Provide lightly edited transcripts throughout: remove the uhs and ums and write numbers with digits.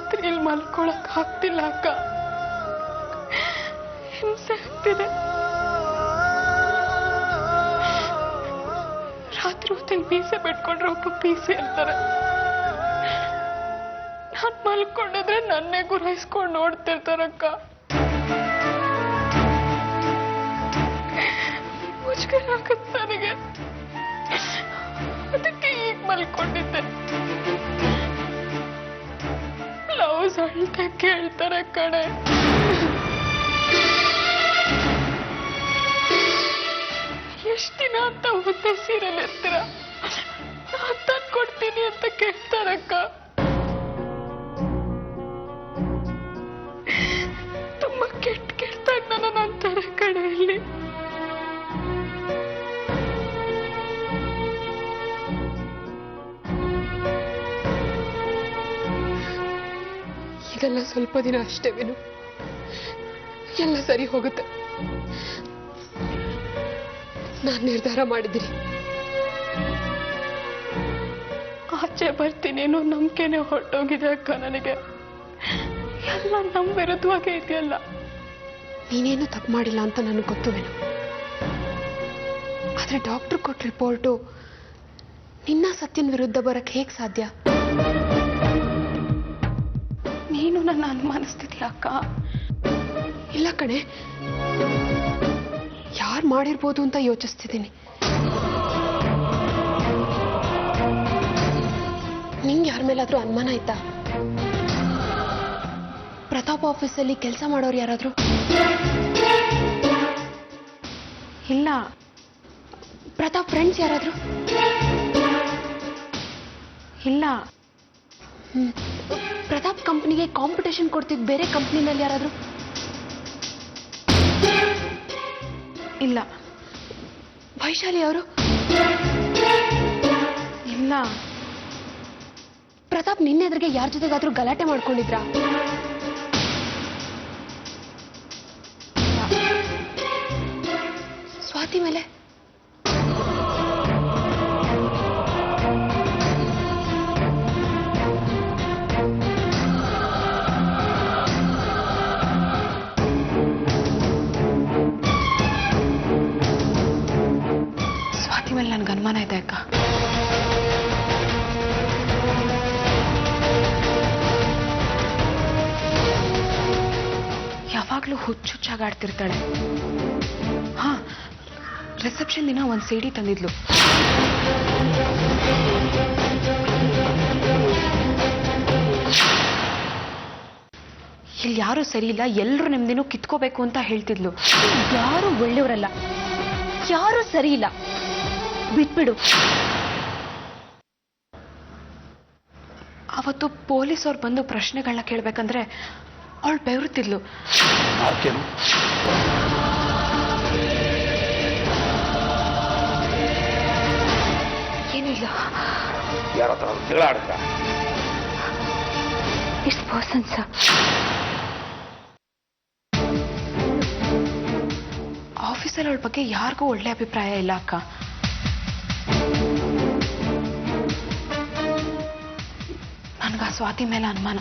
ರಾತ್ರಿಯಲ್ಲಿ ಮಲ್ಕೊಳಕ್ ಆಗ್ತಿಲ್ಲ ಅಕ್ಕ. ಹಿಂಸೆ ಆಗ್ತಿದೆ. ರಾತ್ರಿ ಹೊತ್ತಲ್ಲಿ ಮೀಸೆ ಬಿಟ್ಕೊಂಡ್ರೆ ಒಬ್ಬ ಪೀಸೆ ಅಂತಾರೆ. ನಾನ್ ಮಲ್ಕೊಂಡಿದ್ರೆ ನನ್ನೇ ಗುರಾಯಿಸ್ಕೊಂಡು ನೋಡ್ತಿರ್ತಾರಕ್ಕ. ಮುಜುಗರ ಆಗತ್ತೆ ನನಗೆ. ಅದಕ್ಕೆ ಈಗ ಮಲ್ಕೊಂಡಿದ್ದೆ. ಬ್ಲೌಸ್ ಅಳ್ತಾ ಕೇಳ್ತಾರೆ ಕಣೆ. ಎಷ್ಟ್ ದಿನ ಅಂತ ಒಂದೇ ಸೀರೆಲ್ ಇರ್ತೀರ, ನಾನ್ ತಂದ್ಕೊಡ್ತೀನಿ ಅಂತ ಕೇಳ್ತಾರಕ್ಕ. ತುಂಬಾ ಕೆಟ್ಟಾಗ ನನ್ನ ಅಂತಾರೆ ಕಡೆಯಲ್ಲಿ. ಇದೆಲ್ಲ ಸ್ವಲ್ಪ ದಿನ ಅಷ್ಟೇ ವಿನು, ಎಲ್ಲ ಸರಿ ಹೋಗುತ್ತೆ. ನಾನು ನಿರ್ಧಾರ ಮಾಡಿದ್ದೀನಿ. ಆಚೆ ಬರ್ತೀನಿ ಅನ್ನೋ ನಂಬಿಕೆನೆ ಹೊರಟೋಗಿದೆ ಅಕ್ಕ ನನಗೆ. ಎಲ್ಲ ನಮ್ಮ ವಿರುದ್ಧವಾಗೇ ಇದೆಯಲ್ಲ. ನೀನೇನು ತಪ್ಪು ಮಾಡಿಲ್ಲ ಅಂತ ನನಗೆ ಗೊತ್ತು ವಿನು. ಆದ್ರೆ ಡಾಕ್ಟರ್ ಕೊಟ್ಟ ರಿಪೋರ್ಟು ನಿನ್ನ ಸತ್ಯನ ವಿರುದ್ಧ ಬರಕ್ಕೆ ಹೇಗೆ ಸಾಧ್ಯ? ನೀನು ನನ್ನ ಅನುಮಾನಿಸ್ತಿದ್ಯಾ ಅಕ್ಕ? ಇಲ್ಲ ಕಣೆ, ಯಾರು ಮಾಡಿರ್ಬೋದು ಅಂತ ಯೋಚಿಸ್ತಿದ್ದೀನಿ. ನಿಂಗೆ ಯಾರ ಮೇಲಾದ್ರೂ ಅನುಮಾನ ಆಯ್ತಾ? ಪ್ರತಾಪ್ ಆಫೀಸಲ್ಲಿ ಕೆಲಸ ಮಾಡೋರು ಯಾರಾದ್ರೂ? ಇಲ್ಲ. ಪ್ರತಾಪ್ ಫ್ರೆಂಡ್ಸ್ ಯಾರಾದ್ರೂ? ಇಲ್ಲ. ಪ್ರತಾಪ್ ಕಂಪನಿಗೆ ಕಾಂಪಿಟೇಷನ್ ಕೊಡ್ತಿದ್ದ ಬೇರೆ ಕಂಪನಿನಲ್ಲಿ ಯಾರಾದ್ರೂ? ಇಲ್ಲ. ವೈಶಾಲಿ ಅವರು? ಇಲ್ಲ. ಪ್ರತಾಪ್ ನಿನ್ನೆದ್ರಿಗೆ ಯಾರ ಜೊತೆಗಾದ್ರೂ ಗಲಾಟೆ ಮಾಡ್ಕೊಂಡಿದ್ರಾ? ಸ್ವಾತಿ ಮೇಲೆ? ಸ್ವಾತಿ ಮೇಲೆ ನನ್ಗೆ ಅನುಮಾನ ಇದೆ ಅಕ್ಕ. ಯಾವಾಗ್ಲೂ ಹುಚ್ಚುಚ್ಚಾಗಾಡ್ತಿರ್ತಾಳೆ. ಹಾ, ರಿಸೆಪ್ಷನ್ ದಿನ ಒಂದು ಸಿಡಿ ತಂದಿದ್ಲು. ಇಲ್ಲಿ ಯಾರು ಸರಿ ಇಲ್ಲ, ಎಲ್ಲರೂ ನೆಮ್ಮದಿನೂ ಕಿತ್ಕೋಬೇಕು ಅಂತ ಹೇಳ್ತಿದ್ಲು. ಯಾರು ಒಳ್ಳೆಯವರಲ್ಲ, ಯಾರು ಸರಿ ಇಲ್ಲ, ಬಿಟ್ಬಿಡು. ಅವತ್ತು ಪೊಲೀಸ್ ಅವ್ರು ಬಂದು ಪ್ರಶ್ನೆಗಳನ್ನ ಕೇಳ್ಬೇಕಂದ್ರೆ ಅವಳು ಬೆವರುತ್ತಿದ್ಲು. ಏನಿಲ್ಲ. It's persons. ಆಫೀಸಲ್ಲಿ ಅವಳ ಬಗ್ಗೆ ಯಾರಿಗೂ ಒಳ್ಳೆ ಅಭಿಪ್ರಾಯ ಇಲ್ಲ ಅಕ್ಕ. ನನ್ಗ ಸ್ವಾತಿ ಮೇಲೆ ಅನುಮಾನ.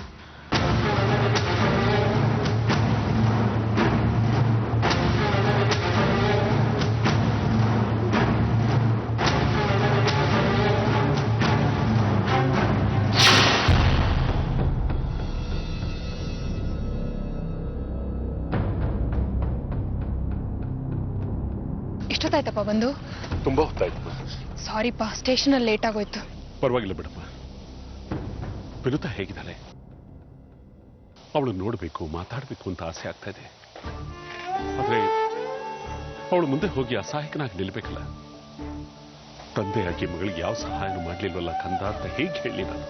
ಎಷ್ಟೊತ್ತಾಯ್ತಪ್ಪ ಬಂದು? ತುಂಬಾ ಹೊತ್ತಾಯ್ತು. ಸಾರಿಪ್ಪ, ಸ್ಟೇಷನಲ್ಲಿ ಲೇಟ್ ಆಗೋಯ್ತು. ಪರವಾಗಿಲ್ಲ ಬಿಡಪ್ಪ. ವಿನುತಾ ಹೇಗಿದ್ದಾಳೆ? ಅವಳು ನೋಡಬೇಕು, ಮಾತಾಡಬೇಕು ಅಂತ ಆಸೆ ಆಗ್ತಾ ಇದೆ. ಆದ್ರೆ ಅವಳು ಮುಂದೆ ಹೋಗಿ ಅಸಹಾಯಕನಾಗಿ ನಿಲ್ಬೇಕಲ್ಲ. ತಂದೆಯಾಗಿ ಮಗಳಿಗೆ ಯಾವ ಸಹಾಯನೂ ಮಾಡ್ಲಿಲ್ವಲ್ಲ ಕಂದ ಅಂತ ಹೇಗೆ ಹೇಳಿ ನಾನು?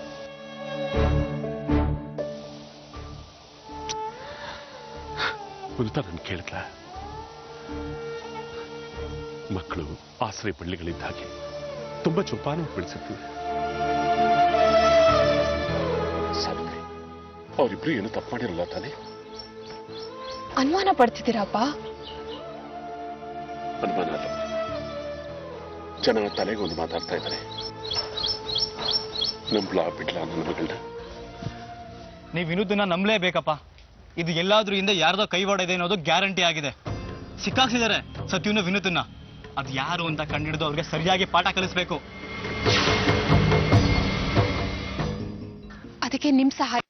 ವಿನುತಾ ನನ್ ಕೇಳಿದ್ಲ, ಮಕ್ಕಳು ಆಶ್ರಯ ಬಳ್ಳಿಗಳಿದ್ದ ಹಾಗೆ ತುಂಬಾ ಚೊಪ್ಪಾನ ಬೆಳೆಸಿರ್ತೀವಿ. ಅವರಿಬ್ರು ಏನು ತಪ್ಪು ಮಾಡಿರಲ್ಲ ತಾನೆ? ಅನುಮಾನ ಪಡ್ತಿದ್ದೀರಪ್ಪ? ಅನುಮಾನ ಅಲ್ಲ, ಜನ ತಲೆಗೊಂದು ಮಾತಾಡ್ತಾ ಇದ್ದಾರೆ. ನಂಬ್ಲಾ ಬಿಡ್ಲಾ ನನ್ನ ಮಗಳನ್ನ? ನೀವು ವಿನುದನ್ನ ನಂಬಲೇಬೇಕಪ್ಪ. ಇದು ಎಲ್ಲಾದ್ರೂ ಹಿಂದೆ ಯಾರ್ದೋ ಕೈವಾಡ ಇದೆ ಅನ್ನೋದು ಗ್ಯಾರಂಟಿ ಆಗಿದೆ. ಸಿಕ್ಕಾಕ್ಸಿದ್ದಾರೆ ಸತ್ಯವನ್ನು ವಿನುದನ್ನ. ಅದು ಯಾರು ಅಂತ ಕಂಡಿಡಿದು ಅವ್ರಿಗೆ ಸರಿಯಾಗಿ ಪಾಠ ಕಲಿಸ್ಬೇಕು. ಅದಕ್ಕೆ ನಿಮ್ ಸಹಾಯ.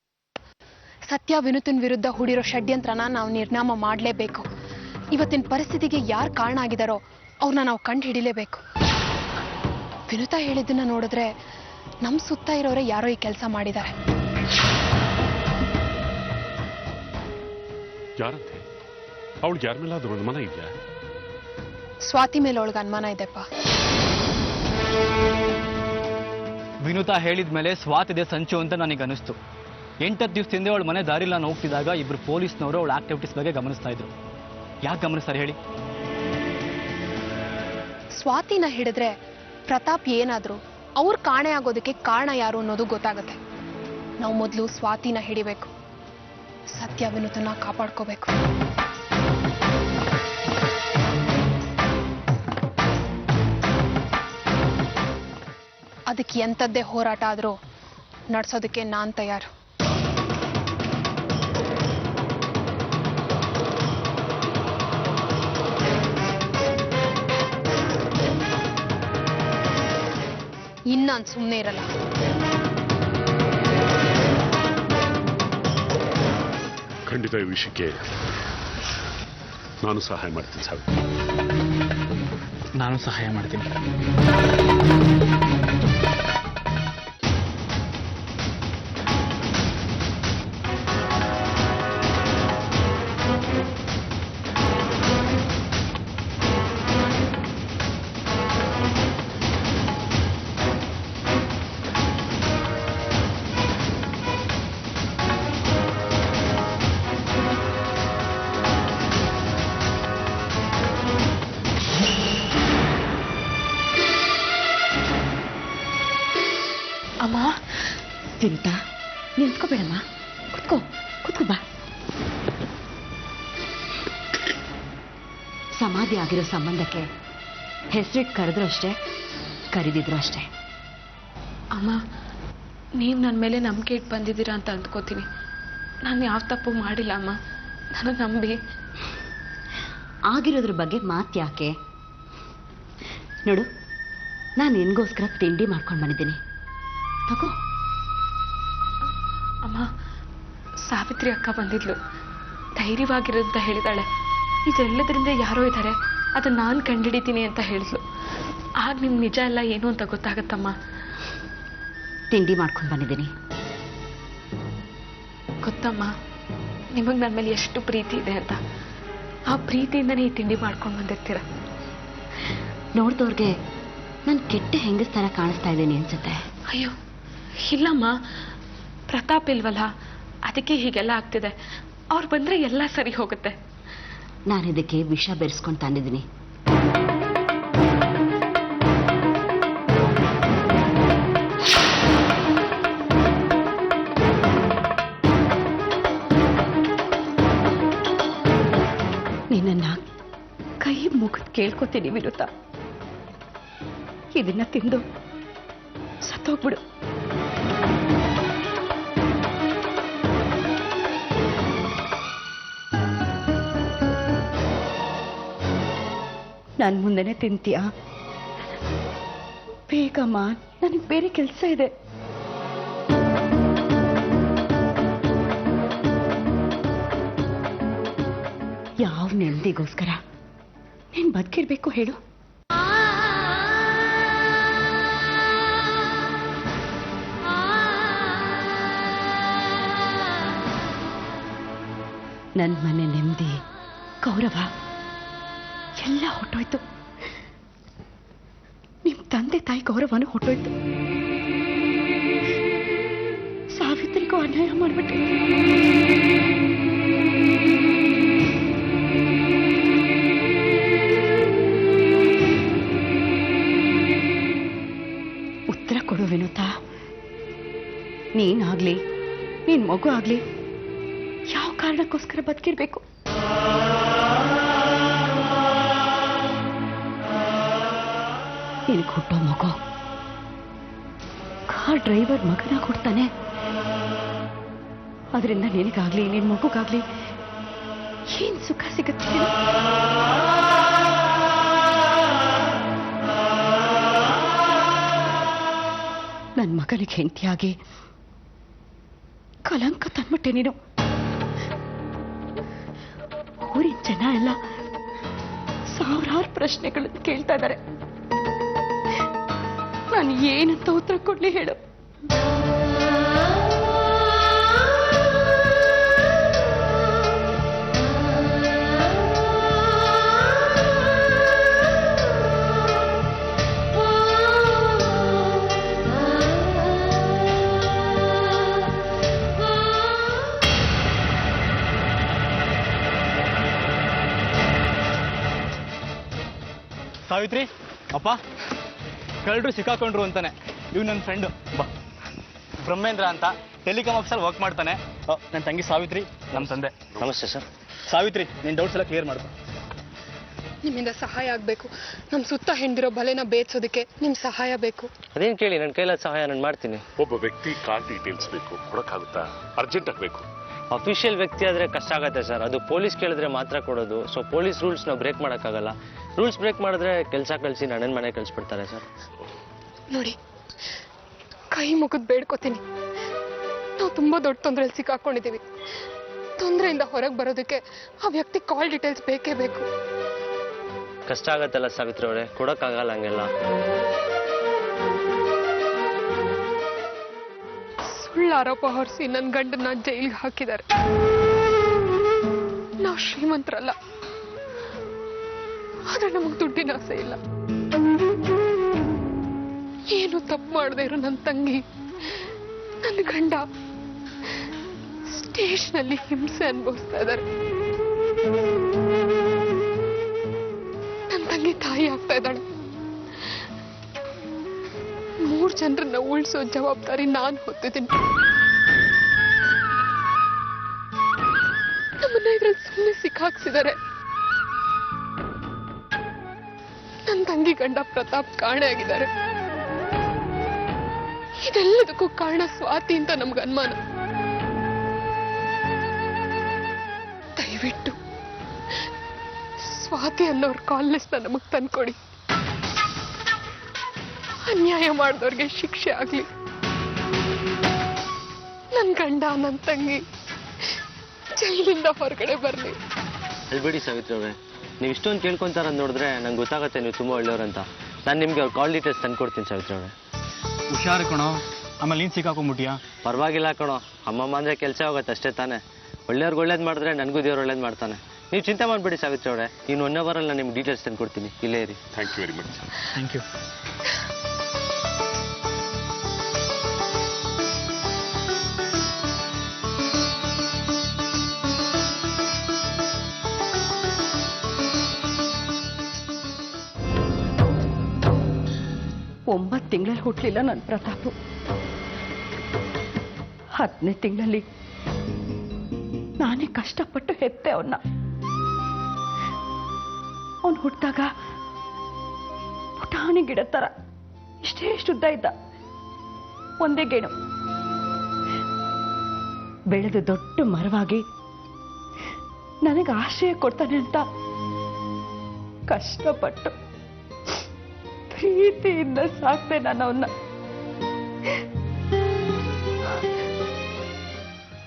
ಸತ್ಯ ವಿನುತನ್ ವಿರುದ್ಧ ಹೂಡಿರೋ ಷಡ್ಯಂತ್ರನ ನಾವು ನಿರ್ನಾಮ ಮಾಡಲೇಬೇಕು. ಇವತ್ತಿನ ಪರಿಸ್ಥಿತಿಗೆ ಯಾರು ಕಾರಣ ಆಗಿದಾರೋ ಅವ್ರನ್ನ ನಾವು ಕಂಡು ಹಿಡಿಲೇಬೇಕು. ವಿನುತ ಹೇಳಿದ್ದನ್ನ ನೋಡಿದ್ರೆ ನಮ್ ಸುತ್ತ ಇರೋರೆ ಯಾರೋ ಈ ಕೆಲಸ ಮಾಡಿದ್ದಾರೆ. ಯಾರಂತೆ? ಅವಳಿಗೆ ಯಾರ ಮೇಲಾದ್ರೂ ಅನುಮಾನ ಇದೆಯಾ? ಸ್ವಾತಿ ಮೇಲೆ ಅವಳಿಗೆ ಅನುಮಾನ ಇದೆಪ್ಪ. ವಿನುತಾ ಹೇಳಿದ್ಮೇಲೆ ಸ್ವಾತಿದೆ ಸಂಚು ಅಂತ ನನಗೆ ಅನಿಸ್ತು. 8 ದಿವಸದಿಂದ ಅವಳ ಮನೆ ದಾರಿಲ್ಲ ಹೋಗ್ತಿದ್ದಾಗ ಇಬ್ರು ಪೊಲೀಸ್ನವರು ಅವಳ ಆಕ್ಟಿವಿಟೀಸ್ ಬಗ್ಗೆ ಗಮನಿಸ್ತಾ ಇದ್ರು. ಯಾಕೆ ಗಮನಿಸ್ತಾರೆ ಹೇಳಿ? ಸ್ವಾತಿನ ಹಿಡಿದ್ರೆ ಪ್ರತಾಪ್ ಏನಾದ್ರು ಅವ್ರ ಕಾಣೆ ಆಗೋದಕ್ಕೆ ಕಾರಣ ಯಾರು ಅನ್ನೋದು ಗೊತ್ತಾಗುತ್ತೆ. ನಾವು ಮೊದಲು ಸ್ವಾತಿನ ಹಿಡಿಬೇಕು. ಸತ್ಯ ವಿನುತನ ಕಾಪಾಡ್ಕೋಬೇಕು. ಅದಕ್ಕೆ ಎಂಥದ್ದೇ ಹೋರಾಟ ಆದ್ರೂ ನಡ್ಸೋದಕ್ಕೆ ನಾನ್ ತಯಾರು. ಇನ್ನಾನ್ ಸುಮ್ಮನೆ ಇರಲ್ಲ. ಖಂಡಿತ ಈ ವಿಷಯಕ್ಕೆ ನಾನು ಸಹಾಯ ಮಾಡ್ತೀನಿ ಸಾವಿತ್ರಿ. ನಾನು ಸಹಾಯ ಮಾಡ್ತೀನಿ. ಅಮ್ಮ, ವಿನುತಾ ನಿಲ್ಸ್ಕೋಬೇಡಮ್ಮ, ಕುತ್ಕೋ ಬಾ. ಸಮಾಧಿ ಆಗಿರೋ ಸಂಬಂಧಕ್ಕೆ ಹೆಸರಿಟ್ಟು ಕರೆದ್ರು ಅಷ್ಟೇ, ಕರೀದಿದ್ರು ಅಷ್ಟೇ. ಅಮ್ಮ, ನೀವು ನನ್ನ ಮೇಲೆ ನಂಬಿಕೆ ಇಟ್ಟು ಬಂದಿದ್ದೀರಾ ಅಂತ ಅಂದ್ಕೋತೀನಿ. ನಾನು ಯಾವ ತಪ್ಪು ಮಾಡಿಲ್ಲ ಅಮ್ಮ, ನಾನು ನಂಬಿ. ಆಗಿರೋದ್ರ ಬಗ್ಗೆ ಮಾತ್ಯಾಕೆ? ನೋಡು, ನಾನು ನಿನ್ಗೋಸ್ಕರ ತಿಂಡಿ ಮಾಡ್ಕೊಂಡು ಬಂದಿದ್ದೀನಿ, ತಗೋ. ಅಮ್ಮ, ಸಾವಿತ್ರಿ ಅಕ್ಕ ಬಂದಿದ್ಲು, ಧೈರ್ಯವಾಗಿರೋದಂತ ಹೇಳಿದಾಳೆ. ಇದೆಲ್ಲದರಿಂದ ಯಾರೋ ಇದ್ದಾರೆ, ಅದು ನಾನು ಕಂಡುಹಿಡಿತೀನಿ ಅಂತ ಹೇಳಿದ್ಲು. ಆಗ ನಿಮ್ಗೆ ನಿಜ ಎಲ್ಲ ಏನು ಅಂತ ಗೊತ್ತಾಗತ್ತಮ್ಮ. ತಿಂಡಿ ಮಾಡ್ಕೊಂಡು ಬಂದಿದ್ದೀನಿ. ಗೊತ್ತಮ್ಮ, ನಿಮಗೆ ನನ್ನ ಮೇಲೆ ಎಷ್ಟು ಪ್ರೀತಿ ಇದೆ ಅಂತ. ಆ ಪ್ರೀತಿಯಿಂದನೇ ಈ ತಿಂಡಿ ಮಾಡ್ಕೊಂಡು ಬಂದಿರ್ತೀರ. ನೋಡ್ದವ್ರಿಗೆ ನಾನು ಕೆಟ್ಟ ಹೆಂಗಸ್ ಥರ ಕಾಣಿಸ್ತಾ ಇದ್ದೀನಿ ಅನ್ಸುತ್ತೆ. ಅಯ್ಯೋ ಇಲ್ಲಮ್ಮ, ಪ್ರತಾಪ್ ಇಲ್ವಲ್ಲ, ಅದಕ್ಕೆ ಹೀಗೆಲ್ಲ ಆಗ್ತಿದೆ. ಅವ್ರು ಬಂದ್ರೆ ಎಲ್ಲ ಸರಿ ಹೋಗುತ್ತೆ. ನಾನು ಇದಕ್ಕೆ ವಿಷ ಬೆರೆಸ್ಕೊಂಡು ತಂದಿದ್ದೀನಿ. ನಿನ್ನ ಕೈ ಮುಗಿದು ಕೇಳ್ಕೊತೀನಿ ವಿನುತಾ, ಇದನ್ನ ತಿಂದು ಸತ್ತೋಗ್ಬಿಡು. ನನ್ ಮುಂದೆನೆ ತಿಂತೀಯಾ? ಬೇಗಮ್ಮ, ನನಗೆ ಬೇರೆ ಕೆಲಸ ಇದೆ. ಯಾವ ನೆಮ್ಮದಿಗೋಸ್ಕರ ನೀನ್ ಬದುಕಿರ್ಬೇಕು ಹೇಳು? ನನ್ನ ಮನೆ ನೆಮ್ಮದಿ, ಗೌರವ ಎಲ್ಲ ಹೊಟ್ಟೋಯ್ತು. ನಿಮ್ ತಂದೆ ತಾಯಿ ಗೌರವನೂ ಹೊಟ್ಟೋಯ್ತು. ಸಾವಿತ್ರಿಗೂ ಅನ್ಯಾಯ ಮಾಡ್ಬಿಟ್ಟೆ. ಉತ್ತರ ಕೊಡು ವಿನುತಾ. ನೀನಾಗ್ಲಿ, ನೀನ್ ಮಗು ಆಗ್ಲಿ, ಯಾವ ಕಾರಣಕ್ಕೋಸ್ಕರ ಬದುಕಿರ್ಬೇಕು? ನಿನಗೆ ಹುಟ್ಟೋ ಮಗು ಕಾರ್ ಡ್ರೈವರ್ ಮಗನಾಗಿ ಹುಡ್ತಾನೆ, ಅದರಿಂದ ನಿನಗಾಗ್ಲಿ ನಿನ್ ಮಗುಗಾಗ್ಲಿ ಏನ್ ಸುಖ ಸಿಗುತ್ತೆ ಹೇಳು? ನನ್ನ ಮಗನಿಗೆ ಹೆಂಡತಿಯಾಗಿ ಕಲಂಕ ತಂದ್ಬಿಟ್ಟೆ ನೀನು. ಊರಿನ ಜನ ಎಲ್ಲ ಸಾವಿರಾರು ಪ್ರಶ್ನೆಗಳನ್ನು ಕೇಳ್ತಾ ಇದ್ದಾರೆ. ನಾನು ಏನಂತ ಉತ್ತರ ಕೊಡ್ಲಿ ಹೇಳು? ಸಾವಿತ್ರಿ, ಅಪ್ಪ, ಕಳ್ಳರು ಸಿಕ್ಕಾಕೊಂಡ್ರು ಅಂತಾನೆ. ಇವ್ ನನ್ನ ಫ್ರೆಂಡು ಬ್ರಹ್ಮೇಂದ್ರ ಅಂತ, ಟೆಲಿಕಾಮ್ ಆಫೀಸಲ್ಲಿ ವರ್ಕ್ ಮಾಡ್ತಾನೆ. ನನ್ನ ತಂಗಿ ಸಾವಿತ್ರಿ, ನಮ್ಮ ತಂದೆ. ನಮಸ್ತೆ ಸರ್. ಸಾವಿತ್ರಿ, ನಿನ್ನ ಡೌಟ್ಸ್ ಎಲ್ಲ ಕ್ಲಿಯರ್ ಮಾಡ್ಕೊ. ನಿಮ್ಮಿಂದ ಸಹಾಯ ಆಗಬೇಕು. ನಮ್ಮ ಸುತ್ತ ಹೆಂಡಿರೋ ಬಲೆನ ಬೇಯಿಸೋದಕ್ಕೆ ನಿಮ್ಮ ಸಹಾಯ ಬೇಕು. ಅದೇನು ಕೇಳಿ, ನನ್ನ ಕೈಲಾದ ಸಹಾಯ ನಾನು ಮಾಡ್ತೀನಿ. ಒಬ್ಬ ವ್ಯಕ್ತಿ ಕಾರ್ ಡೀಟೇಲ್ಸ್ ಬೇಕು, ಕೊಡಕ್ಕಾಗುತ್ತಾ? ಅರ್ಜೆಂಟ್ ಆಗಬೇಕು. ಅಫಿಷಿಯಲ್ ವ್ಯಕ್ತಿ ಆದರೆ ಕಷ್ಟ ಆಗುತ್ತೆ ಸರ್. ಅದು ಪೊಲೀಸ್ ಕೇಳಿದ್ರೆ ಮಾತ್ರ ಕೊಡೋದು. ಸೊ ಪೊಲೀಸ್ ರೂಲ್ಸ್ ನಾವು ಬ್ರೇಕ್ ಮಾಡೋಕ್ಕಾಗಲ್ಲ. ರೂಲ್ಸ್ ಬ್ರೇಕ್ ಮಾಡಿದ್ರೆ ಕೆಲಸ ಕಳಿಸಿ ನನ್ನ ಮನೆ ಕಳಿಸ್ಬಿಡ್ತಾರೆ ಸರ್. ನೋಡಿ, ಕೈ ಮುಗಿದು ಬೇಡ್ಕೋತೀನಿ. ನಾವು ತುಂಬಾ ದೊಡ್ಡ ತೊಂದರೆಯಲ್ಲಿ ಸಿಕ್ಕಾಕೊಂಡಿದ್ದೀವಿ. ತೊಂದರೆಯಿಂದ ಹೊರಗೆ ಬರೋದಕ್ಕೆ ಆ ವ್ಯಕ್ತಿ ಕಾಲ್ ಡೀಟೇಲ್ಸ್ ಬೇಕೇ ಬೇಕು. ಕಷ್ಟ ಆಗತ್ತಲ್ಲ ಸಾವಿತ್ರಿ ಅವರೇ, ಕೊಡೋಕ್ಕಾಗಲ್ಲ ಹಂಗೆಲ್ಲ. ಸುಳ್ಳು ಆರೋಪ ಹೊರಿಸಿ ನನ್ನ ಗಂಡನ್ನ ಜೈಲಿಗೆ ಹಾಕಿದ್ದಾರೆ. ನಾವು ಶ್ರೀಮಂತರಲ್ಲ, ಆದ್ರೆ ನಮಗ್ ದುಡ್ಡಿನ ಆಸೆ ಇಲ್ಲ. ಏನು ತಪ್ಪು ಮಾಡದೇ ಇರೋ ನನ್ನ ತಂಗಿ, ನನ್ನ ಗಂಡ ಸ್ಟೇಷನಲ್ಲಿ ಹಿಂಸೆ ಅನುಭವಿಸ್ತಾ ಇದ್ದಾರೆ. ನನ್ನ ತಂಗಿ ತಾಯಿ ಆಗ್ತಾ ಇದ್ದಾಳೆ. 3 ಜನರನ್ನ ಉಳಿಸೋ ಜವಾಬ್ದಾರಿ ನಾನು ಹೊತ್ತಿದ್ದೀನಿ. ನಮ್ಮನ್ನ ಇದ್ರಲ್ಲಿ ಸುಮ್ಮನೆ ಸಿಕ್ಕಾಕ್ಸಿದ್ದಾರೆ. ನನ್ನ ತಂಗಿ ಗಂಡ ಪ್ರತಾಪ್ ಕಾಣೆಯಾಗಿದ್ದಾರೆ. ಇದೆಲ್ಲದಕ್ಕೂ ಕಾರಣ ಸ್ವಾತಿ ಅಂತ ನಮ್ಗೆ ಅನುಮಾನ. ದಯವಿಟ್ಟು ಸ್ವಾತಿ ಅನ್ನೋರ್ ಕಾಲ್ ಲಿಸ್ಟ್ ನಮಗ್ ತಂದ್ಕೊಡಿ. ಅನ್ಯಾಯ ಮಾಡಿದವ್ರಿಗೆ ಶಿಕ್ಷೆ ಆಗ್ಲಿ. ನನ್ನ ಗಂಡ, ನನ್ನ ತಂಗಿ ಜೈಲಿಂದ ಹೊರಗಡೆ ಬರ್ಲಿ. ಅಲ್ಬೇಡಿ ಸಾವಿತ್ರಿ ಅವರೇ, ನೀವು ಇಷ್ಟೊಂದು ಕೇಳ್ಕೊಂತಾರ ನೋಡಿದ್ರೆ ನಂಗೆ ಗೊತ್ತಾಗುತ್ತೆ ನೀವು ತುಂಬ ಒಳ್ಳೆಯವ್ರಂತ. ನಾನು ನಿಮಗೆ ಅವ್ರ ಕಾಲ್ ಡೀಟೇಲ್ಸ್ ತಂದು ಕೊಡ್ತೀನಿ ಸಾವಿತ್ರಿ ಅವರೇ. ಹುಷಾರು ಕಣೋ, ಆಮೇಲೆ ನೀನು ಸಿಕ್ಕಾಕೊಂಡ್ಬಿಟ್ಟಿಯಾ? ಪರವಾಗಿಲ್ಲ ಕಣೋ, ಅಮ್ಮಮ್ಮ ಅಂದರೆ ಕೆಲಸ ಹೋಗುತ್ತೆ ಅಷ್ಟೇ ತಾನೇ. ಒಳ್ಳೆಯವ್ರಿಗೆ ಒಳ್ಳೇದು ಮಾಡಿದ್ರೆ ನನಗೂ ದೇವ್ರು ಒಳ್ಳೇದು ಮಾಡ್ತಾನೆ. ನೀವು ಚಿಂತೆ ಮಾಡಬೇಡಿ ಸಾವಿತ್ರಿ ಅವರೇ. ಇನ್ನು 1 ಅವರಲ್ಲಿ ನಾನು ನಿಮ್ಗೆ ಡೀಟೇಲ್ಸ್ ತಂದು ಕೊಡ್ತೀನಿ. ಇಲ್ಲೇ ಇರಿ. Thank you very much. Thank you. ಒಂಬತ್ತು ತಿಂಗಳಲ್ಲಿ ಹುಟ್ಟಲಿಲ್ಲ ನನ್ನ ಪ್ರತಾಪು. 10ನೇ ತಿಂಗಳಲ್ಲಿ ನಾನೇ ಕಷ್ಟಪಟ್ಟು ಹೆತ್ತೆ ಅವನ್ನ. ಅವನು ಹುಟ್ಟಿದಾಗ ಪುಟಾಣಿ ಗಿಡ ತರ ಇಷ್ಟೇ ಉದ್ದ ಇದ್ದ, ಒಂದೇ ಗೇಣು. ಬೆಳೆದು ದೊಡ್ಡ ಮರವಾಗಿ ನನಗೆ ಆಶ್ರಯ ಕೊಡ್ತಾನೆ ಅಂತ ಕಷ್ಟಪಟ್ಟು ಪ್ರೀತಿಯಿಂದ ಸಾಕ್ತೆ ನಾನು ಅವನ್ನ.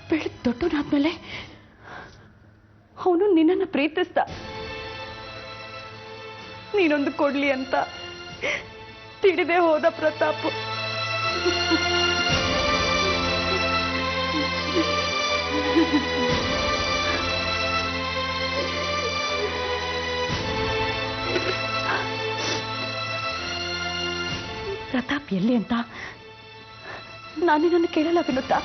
ಬೆಳೆದು ದೊಡ್ಡವನಾದ್ಮೇಲೆ ಅವನು ನಿನ್ನನ್ನು ಪ್ರೀತಿಸ್ದ. ನೀನೊಂದು ಕೊಡ್ಲಿ ಅಂತ ತಿಳಿದೇ ಹೋದ ಪ್ರತಾಪ್. ಪ್ರತಾಪ್ ಎಲ್ಲಿ ಅಂತ ನಾನು ನನ್ನ ಕೇಳಲ್ಲ ವಿನುತಾ.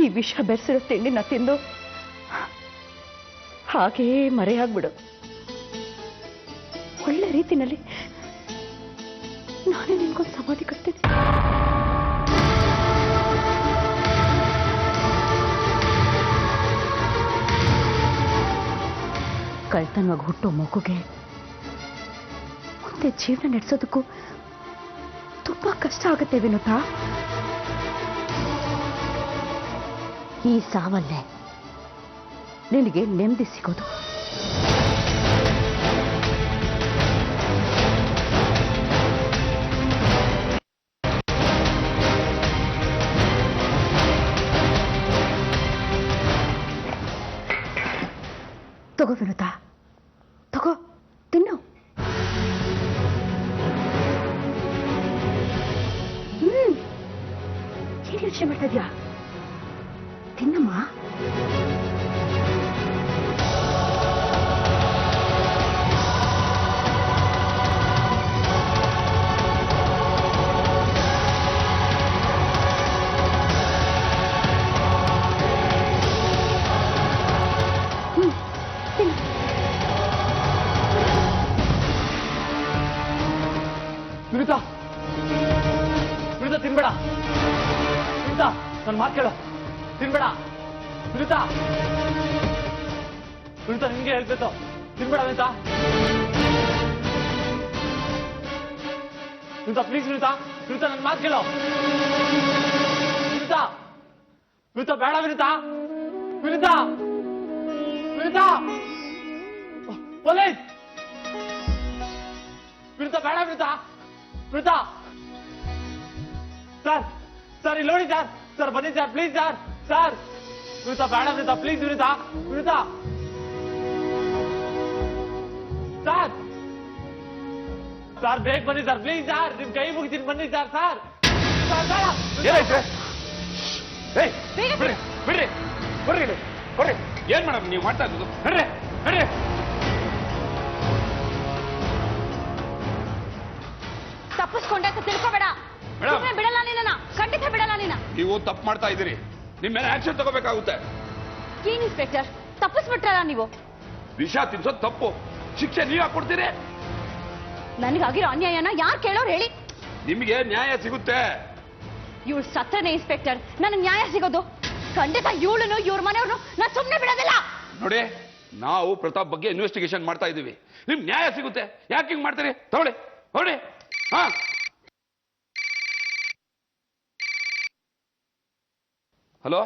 ಈ ವಿಷ ಬೆರೆಸಿರೋ ತಿಂಡಿನ ತಿಂದು ಹಾಗೇ ಮರೆಯಾಗ್ಬಿಡು. ಒಳ್ಳೆ ರೀತಿನಲ್ಲಿ ನಾನೇ ನಿನ್ಗೊಂದು ಸಮಾಧಿ ಕಟ್ತೀನಿ. ಕಳ್ತನವಾಗಿ ಹುಟ್ಟೋ ಮಗುಗೆ ಮುಂದೆ ಜೀವನ ನಡೆಸೋದಕ್ಕೂ ತುಂಬಾ ಕಷ್ಟ ಆಗುತ್ತೆ ವಿನುತಾ. ಈ ಸಾವಲ್ಲೇ ನಿನಗೆ ನೆಮ್ಮದಿ ಸಿಗೋದು. ತಗೋ ವಿನುತಾ, ತಗೋ ತಿನ್ನು. ಏನ್ ಯೋಚನೆ ಮಾಡ್ತಾ ಇದ್ಯಾ? ತಿನ್ನಮ್ಮ. ವಿನುತಾ, ವಿನುತಾ ತಿನ್ಬೇಡ. ವಿನುತಾ, ನನ್ನ ಮಾತು ಕೇಳು, ತಿನ್ಬೇಡ. ವಿನುತಾ, ವಿನುತಾ ನಿನ್ಗೆ ಹೇಳ್ಬೇಕು, ತಿನ್ಬೇಡ ವಿನುತಾ. ವಿನುತಾ ಪ್ಲೀಸ್ ವಿನುತಾ, ವಿನುತಾ ನನ್ನ ಮಾತು ಕೇಳು. ವಿನುತಾ, ವಿನುತಾ ಬೇಡ ವಿನುತಾ, ವಿನುತಾ, ವಿನುತಾ, ಪೊಲೀಸ್. ವಿನುತಾ ಬೇಡ ವಿನುತಾ, ವಿನುತಾ. ಸರ್, ಸರ್ ಇಲ್ಲಿ ನೋಡಿ ಸರ್, ಸರ್ ಬನ್ನಿ sir, please sir, sir. Vinutha ಬೇಡ Vinutha, please Vinutha, Vinutha. Sir, sir ಬೇಗ ಬನ್ನಿ ಸರ್, ಪ್ಲೀಸ್ ಸರ್, ನಿಮ್ ಕೈ ಮುಗಿತೀನಿ ಬನ್ನಿ ಸರ್. ಸರ್, ಸರ್ ಬೇಡ. ಏನಾಯ್ತು? ಏಯ್ ಬಿಡ್ರಿ ಬಿಡ್ರಿ, ಬರ್ರಿ ಇಲ್ಲಿ, ಬರ್ರಿ. ಏನ್ ಮೇಡಮ್ ನೀವು ಮಾಡ್ತಾ ಇರೋದು? ನಡ್ರಿ ನಡ್ರಿ. ತಪ್ಪಿಸ್ಕೊಂಡೆ ಅಂತ ತಿಳ್ಕೊಬೇಡ. ಮೇಡಮ್. ಸುಮ್ನೆ ಬಿಡಲ್ಲ ನಿನ್ನ, ಖಂಡಿತ ಬಿಡಲ್ಲ ನಿನ್ನ. ನೀವು ತಪ್ಪು ಮಾಡ್ತಾ ಇದ್ದೀರಿ, ನಿಮ್ಮ ಮೇಲೆ ಆಕ್ಷನ್ ತಗೋಬೇಕಾಗುತ್ತೆ. ಏನ್ ಇನ್ಸ್ಪೆಕ್ಟರ್, ತಪ್ಪಿಸ್ಬಿಟ್ರಲ್ಲ ನೀವು. ವಿಷ ತಿನ್ಸೋದು ತಪ್ಪು, ಶಿಕ್ಷೆ ನೀವ್ ಕೊಡ್ತೀರಿ. ನನಗಾಗಿರೋ ಅನ್ಯಾಯನ ಯಾರು ಕೇಳೋರು ಹೇಳಿ? ನಿಮಗೆ ನ್ಯಾಯ ಸಿಗುತ್ತೆ. ಇವಳು ಸತ್ತನೆ ಇನ್ಸ್ಪೆಕ್ಟರ್, ನನಗೆ ನ್ಯಾಯ ಸಿಗೋದು. ಖಂಡಿತ ಇವಳನ್ನು ಇವ್ರ ಮನೆಯವ್ರನ್ನು ನಾನು ಸುಮ್ಮನೆ ಬಿಡೋದಿಲ್ಲ. ನೋಡಿ, ನಾವು ಪ್ರತಾಪ್ ಬಗ್ಗೆ ಇನ್ವೆಸ್ಟಿಗೇಷನ್ ಮಾಡ್ತಾ ಇದೀವಿ. ನಿಮ್ ನ್ಯಾಯ ಸಿಗುತ್ತೆ. ಯಾಕೆ ಹಿಂಗ್ ಮಾಡ್ತೀರಿ? ತಗೊಳ್ಳಿ ಹೊಡಿ. ಹಾ, ಹಲೋ